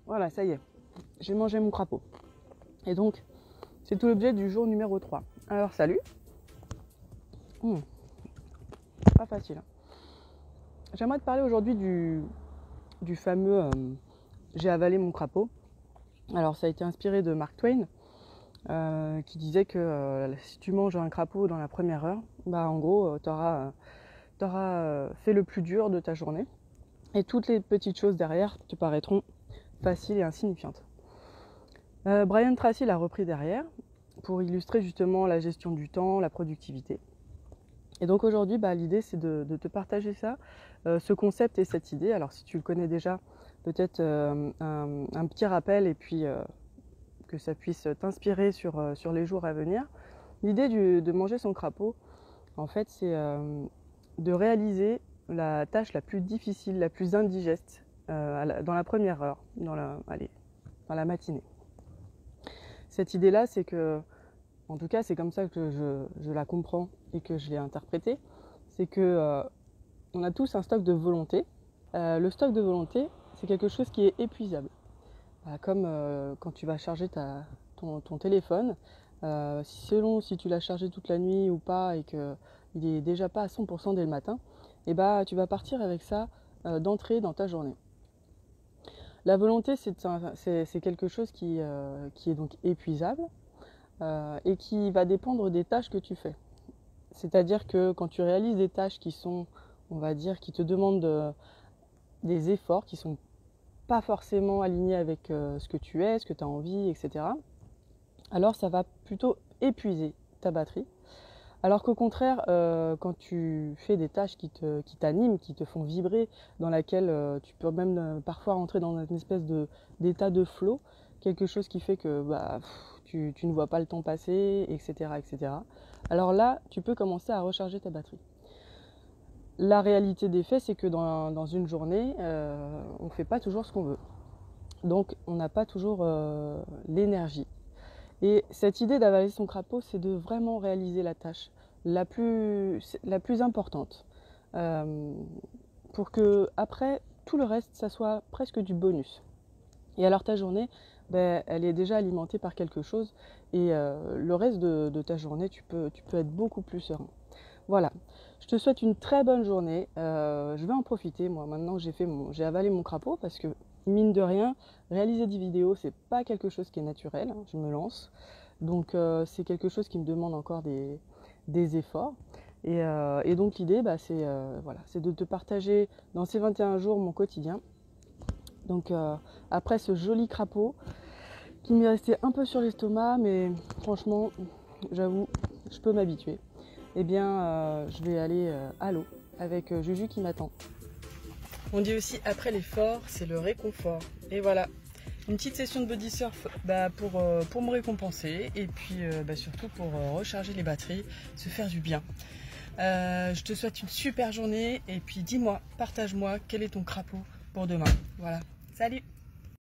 Voilà, ça y est, j'ai mangé mon crapaud. Et donc, c'est tout l'objet du jour numéro 3. Alors, salut. Pas facile. J'aimerais te parler aujourd'hui du fameux j'ai avalé mon crapaud. Alors, ça a été inspiré de Mark Twain, qui disait que si tu manges un crapaud dans la première heure, bah en gros, t'auras fait le plus dur de ta journée. Et toutes les petites choses derrière te paraîtront faciles et insignifiantes. Brian Tracy l'a repris derrière pour illustrer justement la gestion du temps, la productivité. Et donc aujourd'hui, l'idée c'est de te partager ça, ce concept et cette idée. Alors si tu le connais déjà, peut-être un petit rappel et puis que ça puisse t'inspirer sur les jours à venir. L'idée de manger son crapaud, en fait, c'est de réaliser la tâche la plus difficile, la plus indigeste dans la première heure, dans la matinée. Cette idée-là, c'est que, en tout cas, c'est comme ça que je la comprends et que je l'ai interprétée, c'est que on a tous un stock de volonté. Le stock de volonté, c'est quelque chose qui est épuisable. Comme quand tu vas charger ton téléphone, selon si tu l'as chargé toute la nuit ou pas et qu'il n'est déjà pas à 100% dès le matin, tu vas partir avec ça d'entrée dans ta journée. La volonté, c'est quelque chose qui est donc épuisable et qui va dépendre des tâches que tu fais. C'est-à-dire que quand tu réalises des tâches qui sont, on va dire, qui te demandent des efforts, qui sont pas forcément alignés avec ce que tu es, ce que tu as envie, etc. Alors ça va plutôt épuiser ta batterie. Alors qu'au contraire, quand tu fais des tâches qui t'animent, qui te font vibrer, dans laquelle tu peux même parfois rentrer dans une espèce d'état de flow, quelque chose qui fait que tu ne vois pas le temps passer, etc., etc. Alors là, tu peux commencer à recharger ta batterie. La réalité des faits, c'est que dans une journée, on ne fait pas toujours ce qu'on veut. Donc, on n'a pas toujours l'énergie. Et cette idée d'avaler son crapaud, c'est de vraiment réaliser la tâche la plus importante. Pour que, après, tout le reste, ça soit presque du bonus. Et alors, ta journée, elle est déjà alimentée par quelque chose. Et le reste de ta journée, tu peux être beaucoup plus serein. Voilà, je te souhaite une très bonne journée. Je vais en profiter, moi, maintenant que j'ai avalé mon crapaud, parce que, mine de rien, réaliser des vidéos, c'est pas quelque chose qui est naturel, hein, je me lance. Donc, c'est quelque chose qui me demande encore des efforts. Et donc, l'idée, c'est de te partager dans ces 21 jours mon quotidien. Donc, après ce joli crapaud, qui m'est resté un peu sur l'estomac, mais franchement, j'avoue, je peux m'habituer. Je vais aller à l'eau avec Juju qui m'attend. On dit aussi après l'effort, c'est le réconfort. Et voilà, une petite session de body surf pour me récompenser et puis surtout pour recharger les batteries, se faire du bien. Je te souhaite une super journée et puis dis-moi, partage-moi quel est ton crapaud pour demain. Voilà, salut!